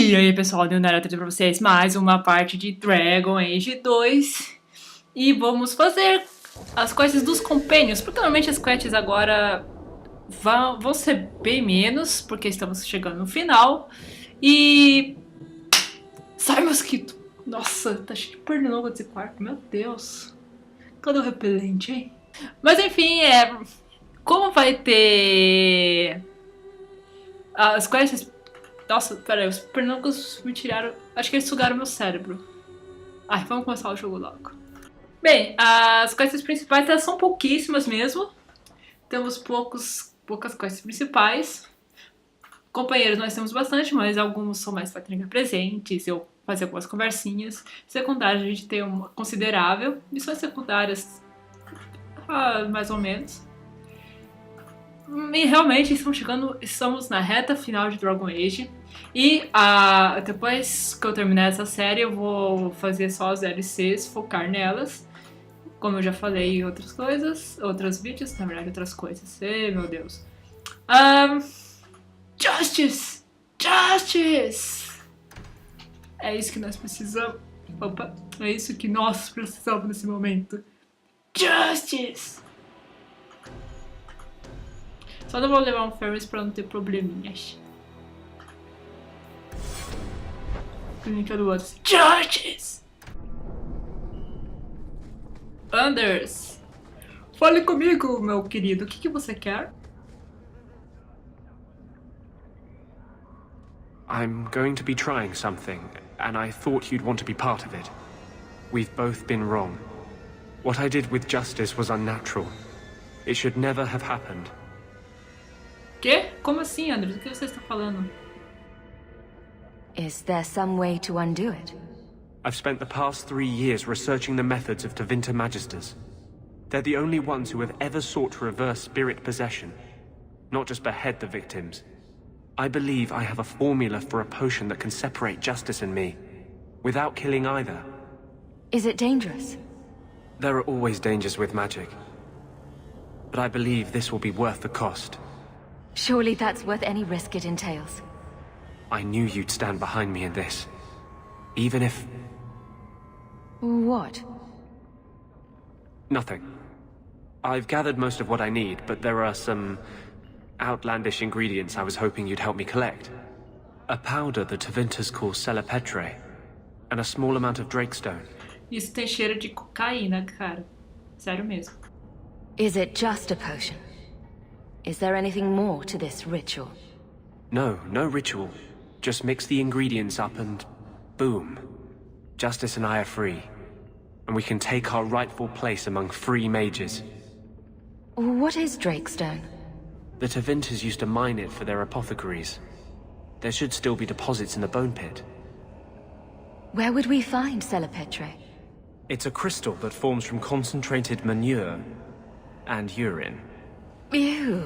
E aí pessoal, eu trazer pra vocês mais uma parte de Dragon Age 2. E vamos fazer as quests dos companions, porque normalmente as quests agora vão ser bem menos, porque estamos chegando no final. E... sai mosquito! Nossa, tá cheio de pernilongo desse quarto, meu Deus. Cadê o repelente, hein? Mas enfim, como vai ter as quests... Nossa, peraí, os pernilongos me tiraram... Acho que eles sugaram meu cérebro. Ai, vamos começar o jogo logo. Bem, as quests principais elas são pouquíssimas mesmo. Temos poucas quests principais. Companheiros nós temos bastante, mas alguns são mais para entregar presentes, eu fazer algumas conversinhas. Secundárias a gente tem uma considerável. Missões secundárias, mais ou menos. E realmente estamos na reta final de Dragon Age. E depois que eu terminar essa série, eu vou fazer só as DLCs, focar nelas. Como eu já falei em outras coisas, outros vídeos, na verdade outras coisas. Ei, meu Deus. Justice! Justice! É isso que nós precisamos. Opa, é isso que nós precisamos nesse momento. Justice! Só não vou levar um Ferris pra não ter probleminhas. Clínica do outro. Justice! Anders! Fale comigo, meu querido. O que você quer? I'm going to be trying something, and I thought you'd want to be part of it. We've both been wrong. What I did with Justice was unnatural. It should never have happened. Quê? Como assim, Anders? O que você está falando? Is there some way to undo it? I've spent the past 3 years researching the methods of Tevinter Magisters. They're the only ones who have ever sought to reverse spirit possession, not just behead the victims. I believe I have a formula for a potion that can separate Justice and me, without killing either. Is it dangerous? There are always dangers with magic, but I believe this will be worth the cost. Surely that's worth any risk it entails. I knew you'd stand behind me in this, even if... What? Nothing. I've gathered most of what I need, but there are some outlandish ingredients I was hoping you'd help me collect. A powder the Tevinters call Celepetre, and a small amount of Drakestone. Isso tem cheiro de cocaína, cara. Sério mesmo. Is it just a potion? Is there anything more to this ritual? No ritual. Just mix the ingredients up and... boom. Justice and I are free. And we can take our rightful place among free mages. What is Drakestone? The Tevinters used to mine it for their apothecaries. There should still be deposits in the bone pit. Where would we find Celepetre? It's a crystal that forms from concentrated manure and urine. Ew.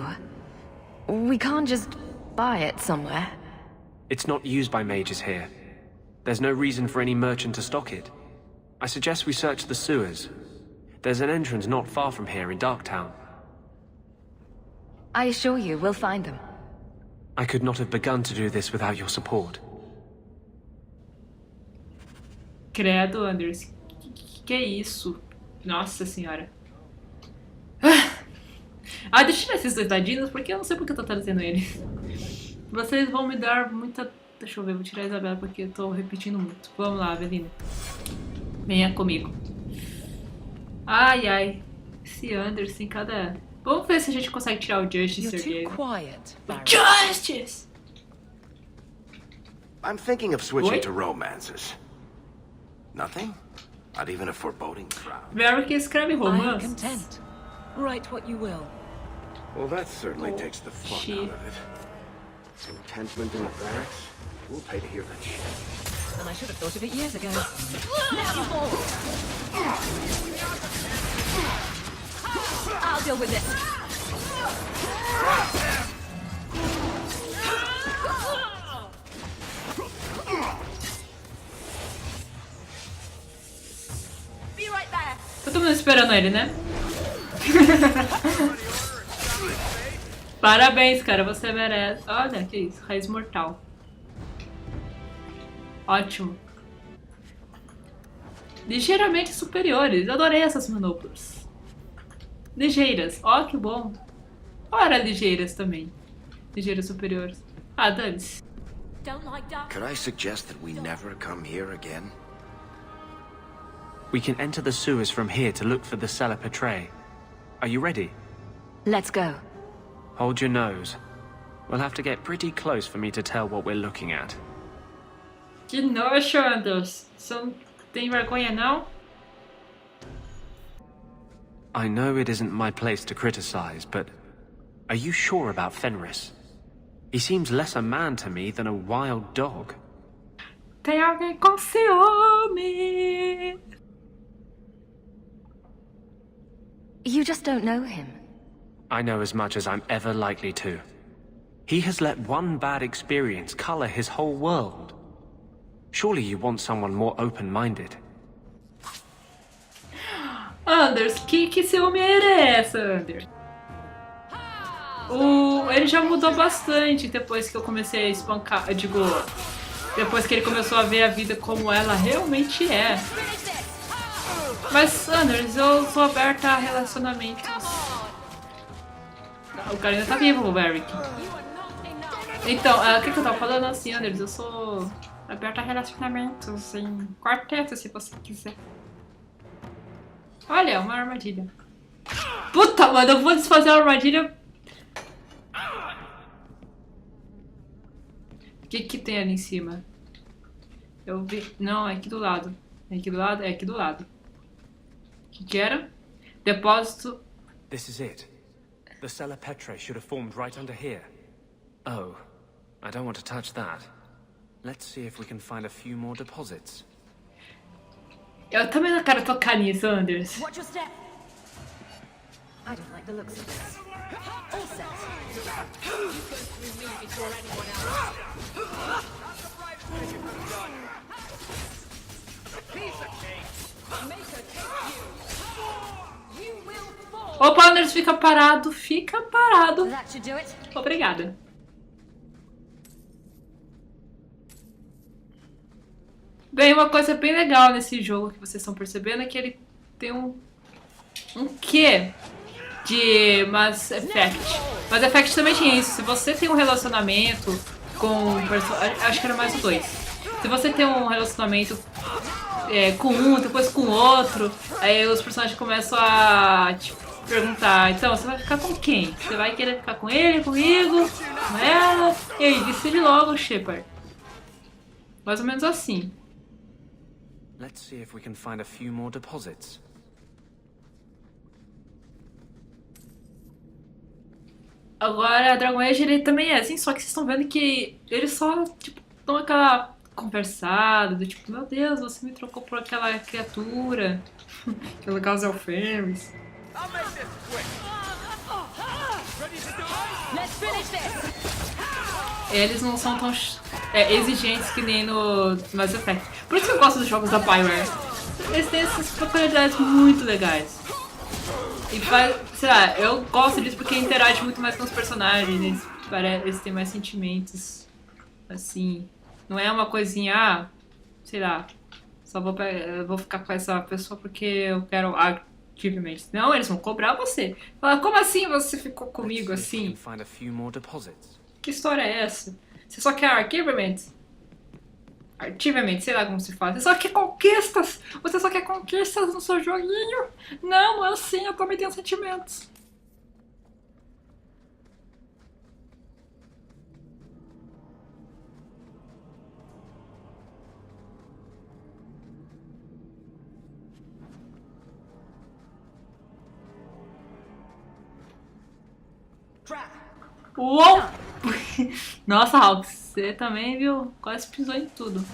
We can't just buy it somewhere. It's not used by mages here. There's no reason for any merchant to stock it. I suggest we search the sewers. There's an entrance not far from here in Darktown. I assure you, we'll find them. I could not have begun to do this without your support. Credo, Anders. Que é isso? Nossa senhora. Deixa eu tirar esses dois dadinos, porque eu não sei porque eu tô trazendo eles. Vocês vão me dar muita... Deixa eu ver, vou tirar a Isabela porque eu tô repetindo muito. Vamos lá, Avelina. Venha comigo. Ai, ai. Esse Anderson, cada... Vamos ver se a gente consegue tirar o Justice aqui. Justice! I'm thinking of switching Oi? to romances. Nothing? Not even a foreboding crowd. Barry que escreve I am romance. content. Write what you will. Well, that certainly takes the fun shit. out of it. Contentment in the barracks? We'll pay to hear that shit. And I should have thought of it years ago. I'll deal with this. Be right back. Tá todo mundo esperando ele, né? Parabéns, cara, você merece. Olha, que isso, raiz mortal. Ótimo. Ligeiramente superiores. Eu adorei essas manoplas. Ligeiras. Ó, que bom. Ora, ligeiras também. Ligeiras superiores. Ah, dane-se. Don't like dark. Could I suggest that we never come here again? We can enter the sewers from here to look for the cellar Petre. Are you ready? Let's go. Hold your nose. We'll have to get pretty close for me to tell what we're looking at. Que nojo, Anders. Você não tem vergonha, não? I know it isn't my place to criticize, but are you sure about Fenris? He seems less a man to me than a wild dog. Tem alguém com ciúme. You just don't know him. I know as much as I'm ever likely to. He has let one bad experience color his whole world. Surely you want someone more open-minded. Anders, que ciúme é essa, Anders? Ele já mudou bastante depois que eu comecei a espancar. Eu digo, depois que ele começou a ver a vida como ela realmente é. Mas, Anders, eu sou aberta a relacionamentos. O cara ainda tá vivo, o Eric. Então, o que eu tava falando assim, Anders? Eu sou aberta a relacionamentos em quarteto, se você quiser. Olha, uma armadilha. Puta, mano, eu vou desfazer a armadilha. O que tem ali em cima? Eu vi... Não, é aqui do lado. É aqui do lado? É aqui do lado. O que era? Depósito... This is it. The cellar Petre should have formed right under here. Oh, I don't want to touch that. Let's see if we can find a few more deposits. Eu também não quero tocar nisso, Anders. Watch your step. I don't like the looks of this. All set. Opa, Anders, fica parado. Fica parado. That should do it. Obrigada. Bem, uma coisa bem legal nesse jogo que vocês estão percebendo é que ele tem um quê de Mass Effect. Mass Effect também tinha isso. Se você tem um relacionamento com... Acho que era mais o 2. Se você tem um relacionamento com um, depois com o outro, aí os personagens começam a te perguntar, então, você vai ficar com quem? Você vai querer ficar com ele, comigo, com ela? E aí, decide logo, Shepard. Mais ou menos assim. Let's see if we can find a few more deposits. Agora, a Dragon Age, ele também é assim, só que vocês estão vendo que eles só, tipo, dão aquela conversada, do tipo, meu Deus, você me trocou por aquela criatura, que no caso é o Fenris. Eles não são tão exigentes que nem no Mass Effect. Por isso que eu gosto dos jogos da Bioware. Eles têm essas peculiaridades muito legais. E faz, sei lá, eu gosto disso porque interage muito mais com os personagens. Eles têm mais sentimentos. Assim. Não é uma coisinha, sei lá, só vou ficar com essa pessoa porque eu quero ativamente. Não, eles vão cobrar você. Fala, como assim você ficou comigo assim? Que história é essa? Você só quer arquivamento? Arquivamento, sei lá como se fala. Você só quer conquistas! Você só quer conquistas no seu joguinho? Não, não é assim, eu também tenho sentimentos. Uou! Nossa, Hawk, você também, viu? Quase pisou em tudo.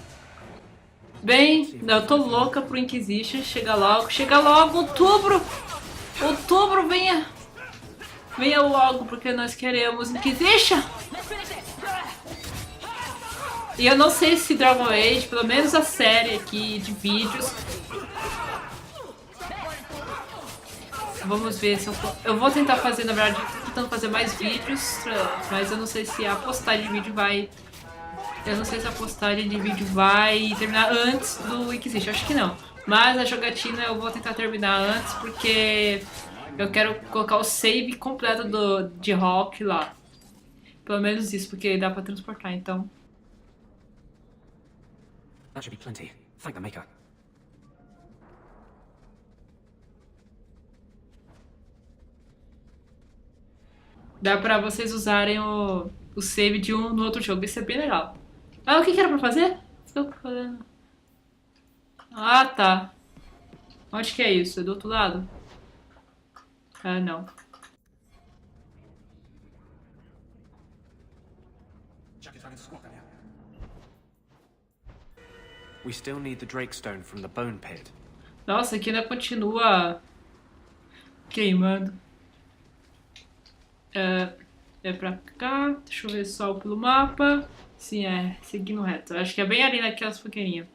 Bem, eu tô louca pro Inquisition. Chega logo, outubro! Outubro, venha! Venha logo, porque nós queremos Inquisition! E eu não sei se Dragon Age, pelo menos a série aqui de vídeos... Vamos ver se eu vou tentar fazer, na verdade, tô tentando fazer mais vídeos, mas eu não sei se a postagem de vídeo vai Eu não sei se a postagem de vídeo vai terminar antes do Visite, acho que não. Mas a jogatina eu vou tentar terminar antes, porque eu quero colocar o save completo de Rock lá. Pelo menos isso, porque dá pra transportar, então. That should be plenty. Thank the maker. Dá pra vocês usarem o save de um no outro jogo, isso é bem legal. Ah, o que era pra fazer? Estou fazendo. Ah, tá. Onde que é isso? É do outro lado? Ah, não. We still need the Drakestone from the Bone Pit. Nossa, aqui ainda continua queimando. É pra cá. Deixa eu ver só pelo mapa. Sim, é. Seguindo reto. Acho que é bem ali naquelas fogueirinhas.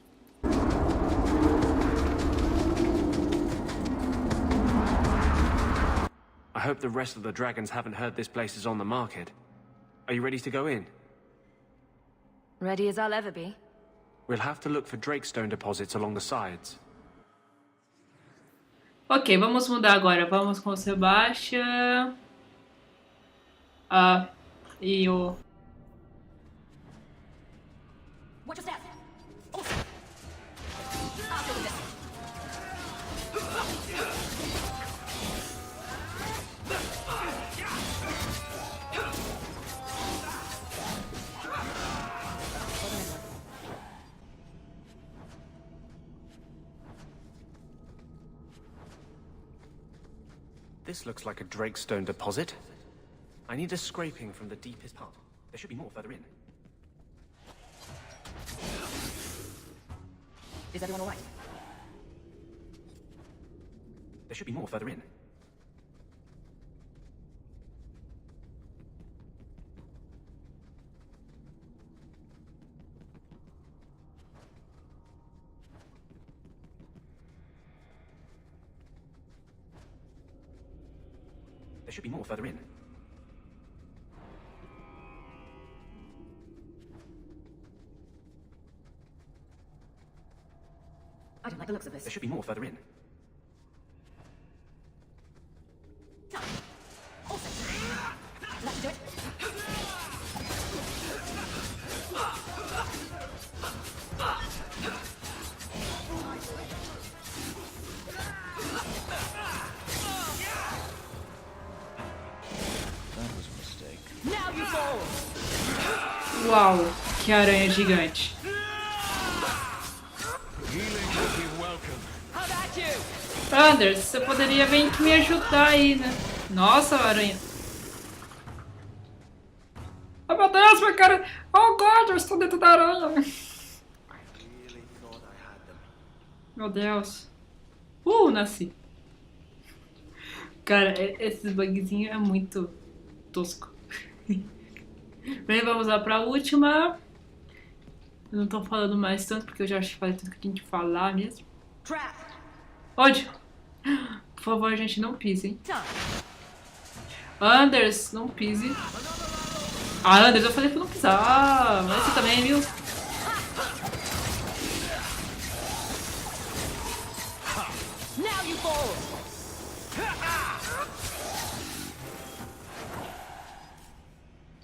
I hope the rest of the dragons haven't heard this place is on the market. Are you ready to go in? Ready as I'll ever be. We'll have to look for Drakestone deposits along the sides. Ok, vamos mudar agora. Vamos com o Sebastian. Ah, e o... Watch your step. This looks like a Drakestone deposit. I need a scraping from the deepest part. There should be more further in. Is everyone alright? There should be more further in. There should be more further in. I don't like the looks of this. There should be more further in. Let's do it. Now you fall. Uau, que aranha gigante. How about you? Anders, você poderia vir aqui me ajudar aí, né? Nossa, aranha. Oh, meu Deus, meu cara. Oh, God, eu estou dentro da aranha. Meu Deus. Nasci. Cara, esses bugzinhos é muito tosco. Bem, vamos lá pra última. Eu não tô falando mais tanto, porque eu já acho que falei tudo que tinha que falar mesmo. Trap. Onde? Por favor, gente, não pise, hein? Time. Anders, não pise. Ah, Anders, eu falei pra não pisar. Ah, mas você também, viu? Now you fall.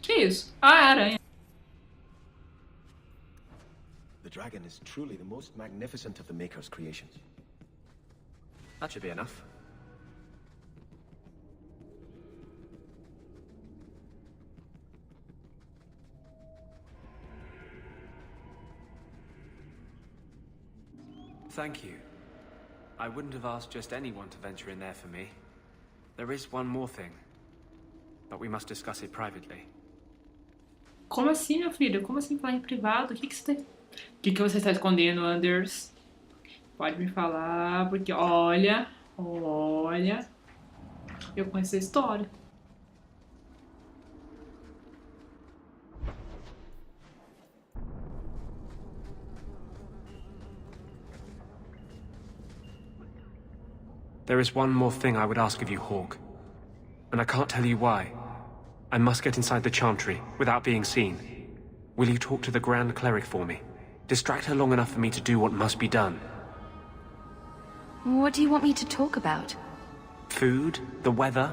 Que isso? Ah, é aranha. The dragon is truly the most magnificent of the Maker's creations. That should be enough. Thank you. I wouldn't have asked just anyone to venture in there for me. There is one more thing, but we must discuss it privately. Como assim, meu filho? Como assim falar em privado? O que você tá... O que você está escondendo, Anders? Pode me falar, porque olha, eu conheço a história. There is one more thing I would ask of you, Hawk. And I can't tell you why. I must get inside the Chantry without being seen. Will you talk to the Grand Cleric for me? Distract her long enough for me to do what must be done. What do you want me to talk about? Food? The weather?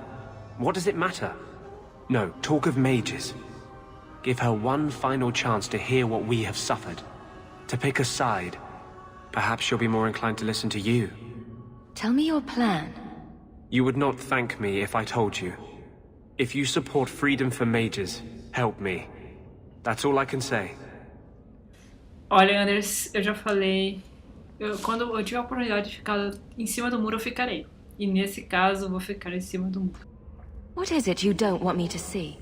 What does it matter? No, talk of mages. Give her one final chance to hear what we have suffered. To pick a side. Perhaps she'll be more inclined to listen to you. Tell me your plan. You would not thank me if I told you. If you support freedom for mages, help me. That's all I can say. Olha, Anders, eu já falei... quando eu tiver a oportunidade de ficar em cima do muro, eu ficarei. E nesse caso, eu vou ficar em cima do muro. What is it you don't want me to see?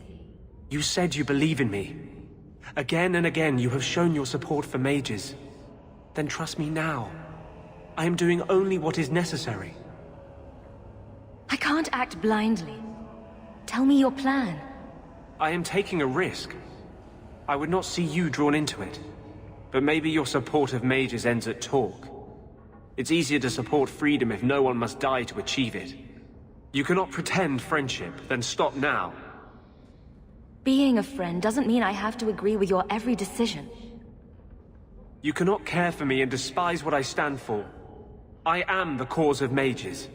You said you believe in me. Again and again, you have shown your support for mages. Then trust me now. I am doing only what is necessary. I can't act blindly. Tell me your plan. I am taking a risk. I would not see you drawn into it. But maybe your support of mages ends at talk. It's easier to support freedom if no one must die to achieve it. You cannot pretend friendship, then stop now. Being a friend doesn't mean I have to agree with your every decision. You cannot care for me and despise what I stand for. I am the cause of mages.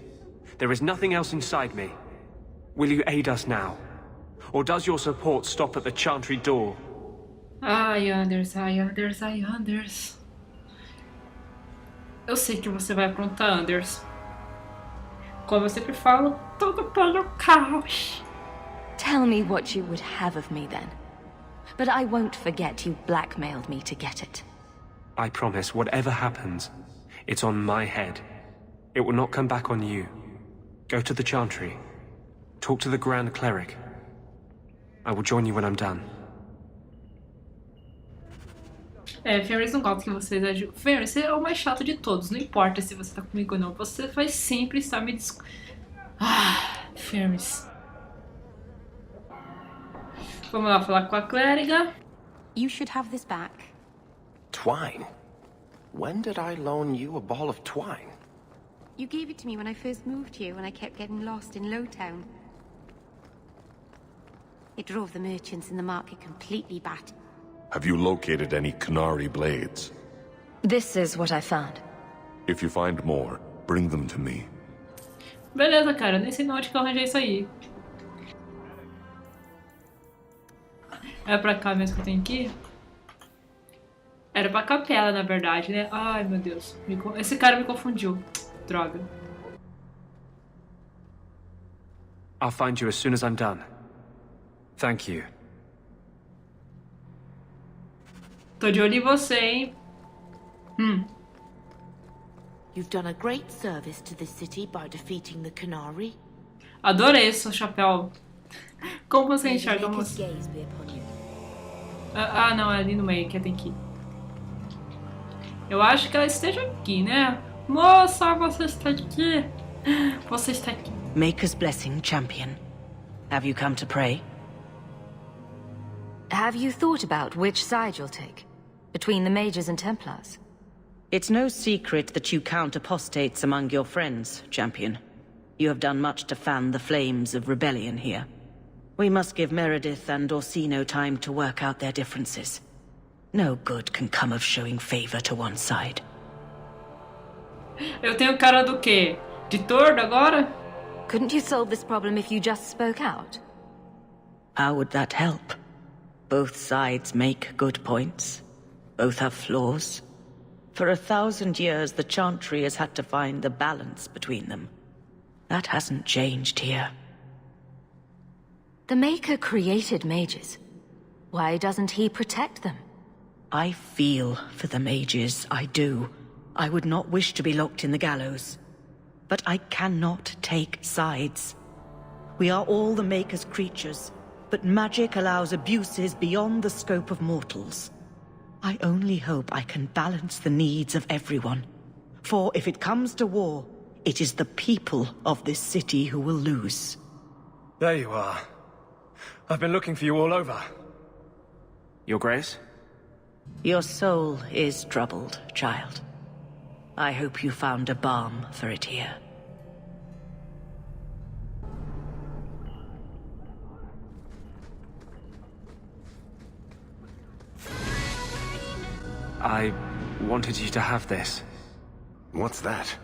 There is nothing else inside me. Will you aid us now? Or does your support stop at the Chantry door? Ai, Anders, ai, Anders, ai, Anders. Eu sei que você vai aprontar, Anders. Como eu sempre falo, tudo pelo caos. Tell me what you would have of me then. But I won't forget you blackmailed me to get it. I promise, whatever happens, it's on my head. It will not come back on you. Go to the Chantry. Talk to the Grand Cleric. I will join you when I'm done. Ferris não gosta que vocês ajudem. Ferris, você é o mais chato de todos. Não importa se você tá comigo ou não. Você vai sempre estar me Ferris. Vamos lá falar com a clériga. You should have this back. Twine? When did I loan you a ball of twine? You gave it to me when I first moved here, when I kept getting lost in Lowtown. It drove the merchants in the market completely batty. Have you located any Canary blades? This is what I found. If you find more, bring them to me. Beleza, cara. Nem sei onde que eu arranjei isso aí. É pra cá mesmo que eu tenho que ir? Era pra capela, na verdade, né? Ai, meu Deus. Esse cara me confundiu. Droga. I'll find you as soon as I'm done. Thank you. Tô de olho em você, hein? You've done a great service to this city by defeating the Canary. Adorei seu chapéu. Como você enxerga a Maker's moça? gaze be upon you. Não, é ali no meio que eu tenho que ir. Eu acho que ela esteja aqui, né? Moça, você está aqui. Você está aqui. Maker's blessing, champion. Have you come to pray? Have you thought about which side you'll take? Between the mages and Templars? It's no secret that you count apostates among your friends, champion. You have done much to fan the flames of rebellion here. We must give Meredith and Orsino time to work out their differences. No good can come of showing favor to one side. Eu tenho cara do quê? De tordo agora? Couldn't you solve this problem if you just spoke out? How would that help? Both sides make good points. Both have flaws. For 1,000 years, the Chantry has had to find the balance between them. That hasn't changed here. The Maker created mages. Why doesn't he protect them? I feel for the mages, I do. I would not wish to be locked in the gallows. But I cannot take sides. We are all the Maker's creatures, but magic allows abuses beyond the scope of mortals. I only hope I can balance the needs of everyone. For if it comes to war, it is the people of this city who will lose. There you are. I've been looking for you all over. Your Grace? Your soul is troubled, child. I hope you found a balm for it here. I wanted you to have this. What's that?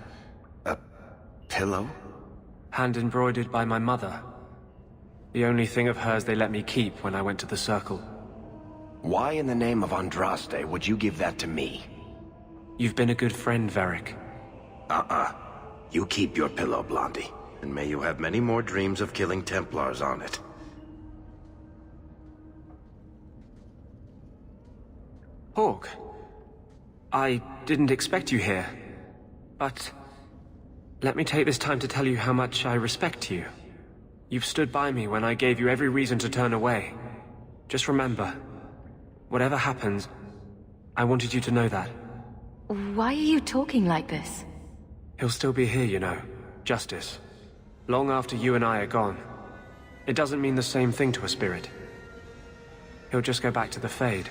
A pillow? Hand embroidered by my mother. The only thing of hers they let me keep when I went to the Circle. Why in the name of Andraste would you give that to me? You've been a good friend, Varric. You keep your pillow, Blondie. And may you have many more dreams of killing Templars on it. Hawk, I didn't expect you here, but let me take this time to tell you how much I respect you. You've stood by me when I gave you every reason to turn away. Just remember, whatever happens, I wanted you to know that. Why are you talking like this? He'll still be here, you know, Justice. Long after you and I are gone. It doesn't mean the same thing to a spirit. He'll just go back to the Fade.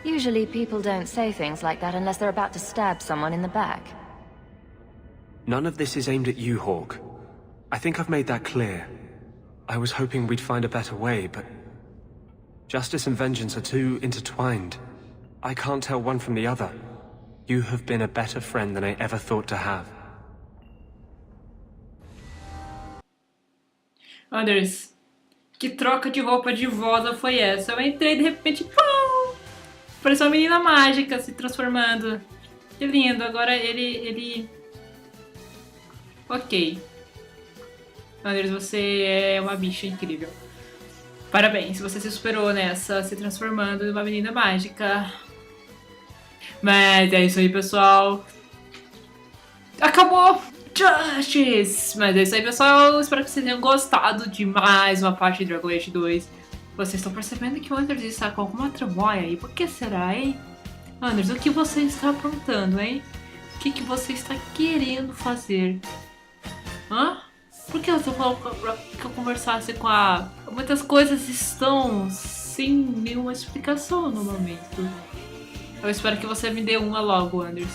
Usually people don't say things like that unless they're about to stab someone in the back. None of this is aimed at you, Hawk. I think I've made that clear. I was hoping we'd find a better way, but justice and vengeance are too intertwined. I can't tell one from the other. You have been a better friend than I ever thought to have. Anders, que troca de roupa de voza foi essa? Eu entrei de repente, pum! Pareceu uma menina mágica se transformando. Que lindo, agora ele... Ok. Anders, você é uma bicha incrível. Parabéns, você se superou nessa, se transformando numa menina mágica. Mas é isso aí, pessoal. Acabou! Justice! Mas é isso aí, pessoal. Espero que vocês tenham gostado de mais uma parte de Dragon Age 2. Vocês estão percebendo que o Anders está com alguma tramóia aí? Por que será, hein? Anders, o que você está aprontando, hein? O que você está querendo fazer? Hã? Por que você falou que eu conversasse com a... Muitas coisas estão sem nenhuma explicação no momento. Eu espero que você me dê uma logo, Anders.